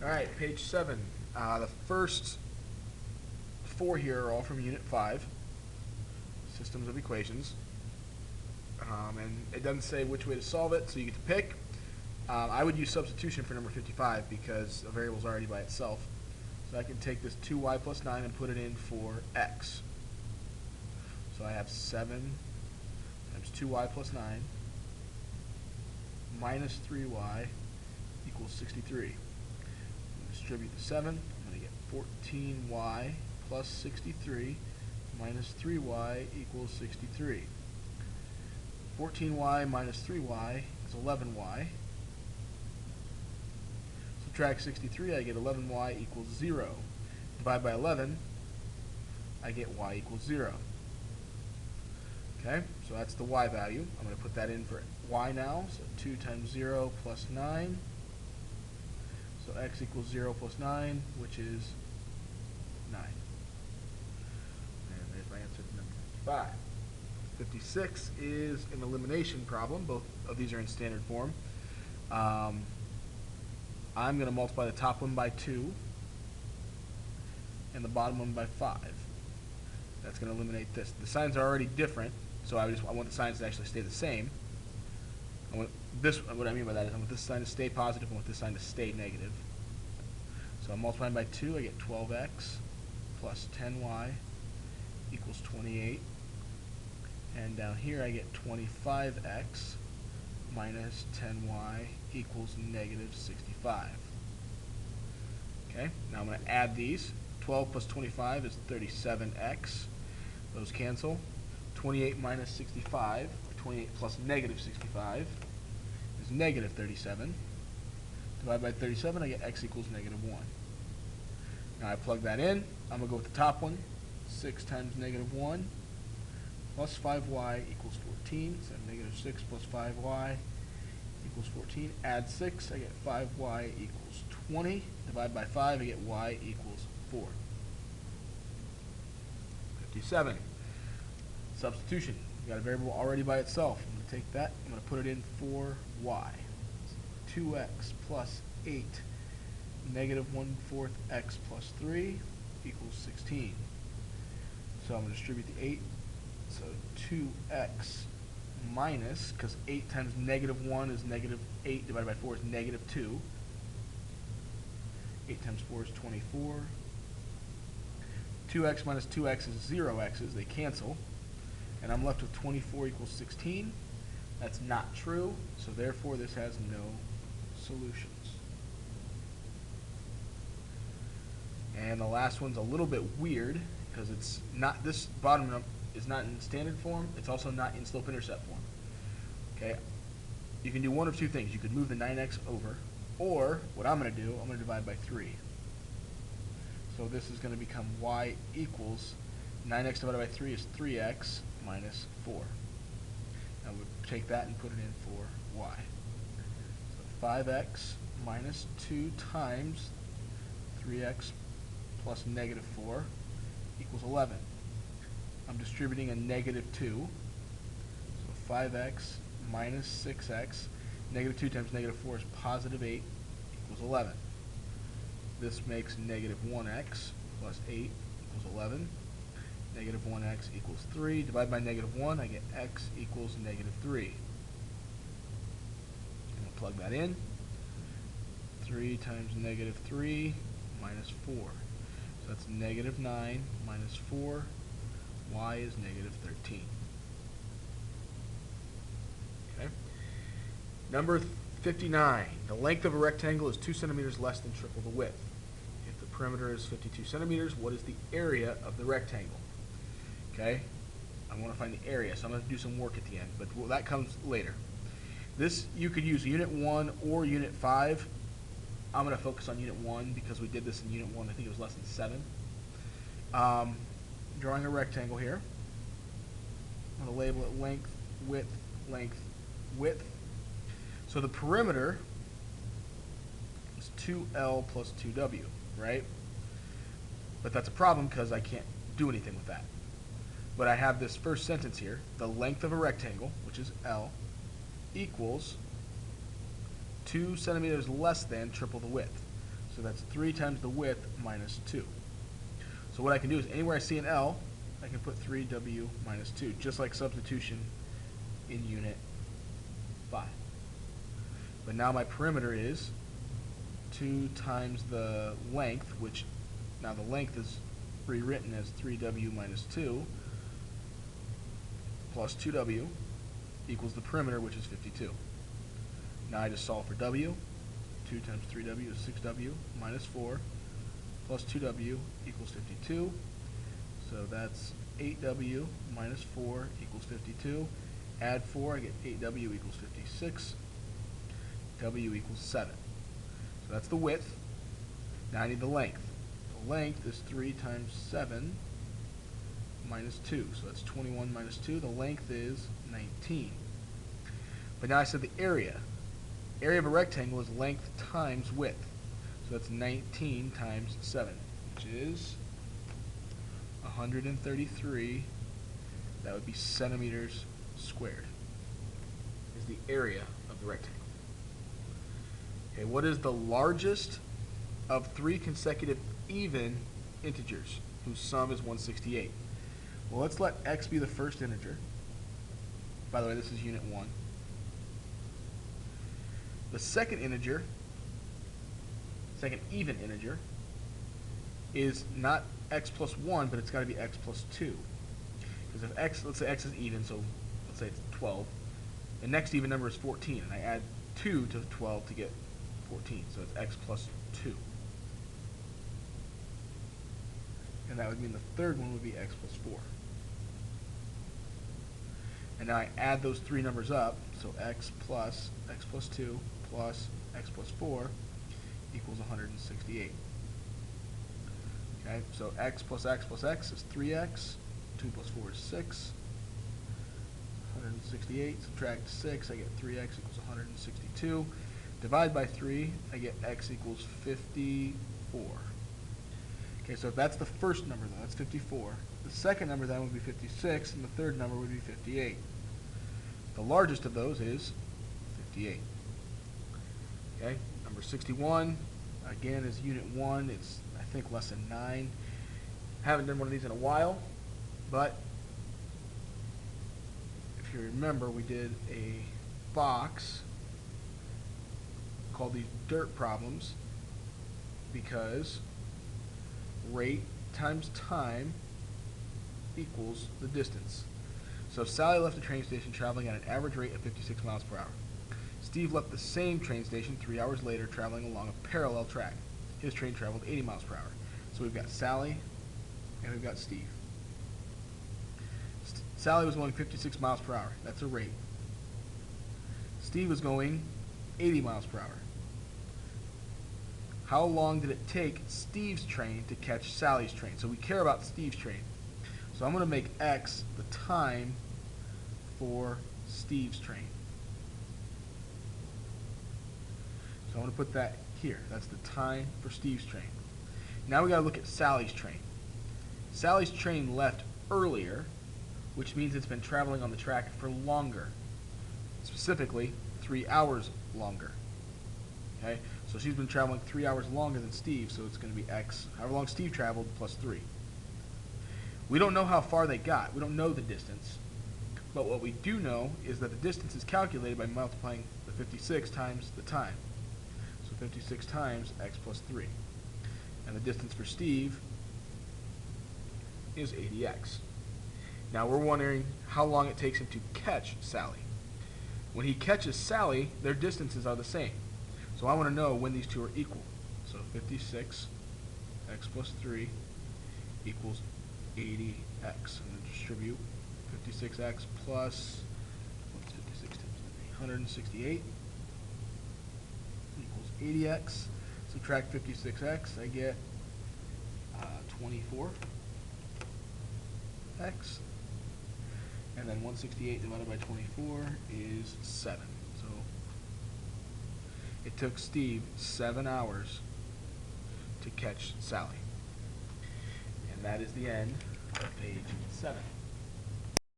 Alright, page 7. The first 4 here are all from Unit 5, Systems of Equations. And it doesn't say which way to solve it, so you get to pick. I would use substitution for number 55 because a variable is already by itself. So I can take this 2y plus 9 and put it in for x. So I have 7 times 2y plus 9 minus 3y equals 63. Distribute the 7. I'm going to get 14y plus 63 minus 3y equals 63. 14y minus 3y is 11y. Subtract 63, I get 11y equals 0. Divide by 11, I get y equals 0. Okay, so that's the y value. I'm going to put that in for y now. So 2 times 0 plus 9. So x equals 0 plus 9, which is 9. And there's my answer to number 55. 56 is an elimination problem. Both of these are in standard form. I'm going to multiply the top one by 2 and the bottom one by 5. That's going to eliminate this. The signs are already different, so I want the signs to actually stay the same. What I mean by that is I want this sign to stay positive, I want this sign to stay negative. So I'm multiplying by 2, I get 12x plus 10y equals 28. And down here I get 25x minus 10y equals negative 65. Okay, now I'm going to add these. 12 plus 25 is 37x. Those cancel. 28 minus 65, or 28 plus negative 65, is negative 37. Divide by 37, I get x equals negative 1. Now I plug that in. I'm going to go with the top one. 6 times negative 1 plus 5y equals 14. So negative 6 plus 5y equals 14. Add 6, I get 5y equals 20. Divide by 5, I get y equals 4. 57. Substitution. We've got a variable already by itself. I'm going to take that, I'm going to put it in for y. 2x plus 8 negative 1/4 x plus 3 equals 16. So I'm going to distribute the 8. So 2x minus, because 8 times negative 1 is negative 8 divided by 4 is negative 2. 8 times 4 is 24. 2x minus 2x is 0 x's. They cancel. And I'm left with 24 equals 16. That's not true, so therefore this has no solutions. And the last one's a little bit weird because it's not, this bottom number is not in standard form. It's also not in slope-intercept form. Okay, you can do one of two things. You could move the 9x over, or what I'm going to do, I'm going to divide by 3. So this is going to become y equals 9x divided by 3 is 3x minus 4. Now we'll take that and put it in for y. So 5x minus 2 times 3x plus negative 4 equals 11. I'm distributing a negative 2. So 5x minus 6x. Negative 2 times negative 4 is positive 8 equals 11. This makes negative 1x plus 8 equals 11. Negative 1x equals 3. Divide by negative 1, I get x equals negative 3. I'm going to plug that in. 3 times negative 3 minus 4. So that's negative 9 minus 4. Y is negative 13. Okay. Number 59. The length of a rectangle is 2 centimeters less than triple the width. If the perimeter is 52 centimeters, what is the area of the rectangle? Okay, I want to find the area, so I'm going to do some work at the end, but that comes later. This, you could use Unit 1 or Unit 5. I'm going to focus on Unit 1 because we did this in Unit 1. I think it was lesson 7. Drawing a rectangle here. I'm going to label it length, width, length, width. So the perimeter is 2L plus 2W, right? But that's a problem because I can't do anything with that. But I have this first sentence here, the length of a rectangle, which is L, equals 2 centimeters less than triple the width. So that's 3 times the width minus 2. So what I can do is anywhere I see an L, I can put 3W minus 2, just like substitution in Unit 5. But now my perimeter is 2 times the length, which now the length is rewritten as 3W minus 2 plus 2W equals the perimeter, which is 52. Now I just solve for W. 2 times 3W is 6W minus 4 plus 2W equals 52. So that's 8W minus 4 equals 52. Add 4, I get 8W equals 56. W equals 7. So that's the width. Now I need the length. The length is 3 times 7 minus 2. So that's 21 minus 2. The length is 19. But now I said the area. Area of a rectangle is length times width. So that's 19 times 7, which is 133. That would be centimeters squared, is the area of the rectangle. Okay, what is the largest of 3 consecutive even integers whose sum is 168? Well, let's let x be the first integer. By the way, this is Unit 1. The second integer, second even integer, is not x plus 1, but it's got to be x plus 2. Because if x, let's say x is even, so let's say it's 12. The next even number is 14, and I add 2 to 12 to get 14, so it's x plus 2. And that would mean the third one would be x plus 4. And now I add those 3 numbers up, so x plus 2 plus x plus 4 equals 168. Okay, so x plus x plus x is 3x, 2 plus 4 is 6, 168, subtract 6, I get 3x equals 162. Divide by 3, I get x equals 54. Okay, so if that's the first number, though, that's 54. The second number then would be 56, and the third number would be 58. The largest of those is 58. Okay, number 61, again, is Unit 1. It's, I think, less than 9. Haven't done one of these in a while, but if you remember, we did a box called these dirt problems because rate times time equals the distance. So Sally left the train station traveling at an average rate of 56 miles per hour. Steve left the same train station 3 hours later traveling along a parallel track. His train traveled 80 miles per hour. So we've got Sally and we've got Steve. Sally was going 56 miles per hour. That's a rate. Steve was going 80 miles per hour. How long did it take Steve's train to catch Sally's train? So we care about Steve's train. So I'm going to make x the time for Steve's train. So I'm going to put that here. That's the time for Steve's train. Now we got to look at Sally's train. Sally's train left earlier, which means it's been traveling on the track for longer. Specifically, 3 hours longer. Okay? So she's been traveling 3 hours longer than Steve, so it's going to be x, however long Steve traveled, plus 3. We don't know how far they got. We don't know the distance. But what we do know is that the distance is calculated by multiplying the 56 times the time. So 56 times x plus 3. And the distance for Steve is 80x. Now we're wondering how long it takes him to catch Sally. When he catches Sally, their distances are the same. So I want to know when these two are equal. So 56 x plus 3 equals 80x. I'm going to distribute 56x plus, what's 56 times 168 equals 80x. Subtract 56x, I get 24x. And then 168 divided by 24 is 7. So it took Steve 7 hours to catch Sally. And that is the end of page 7.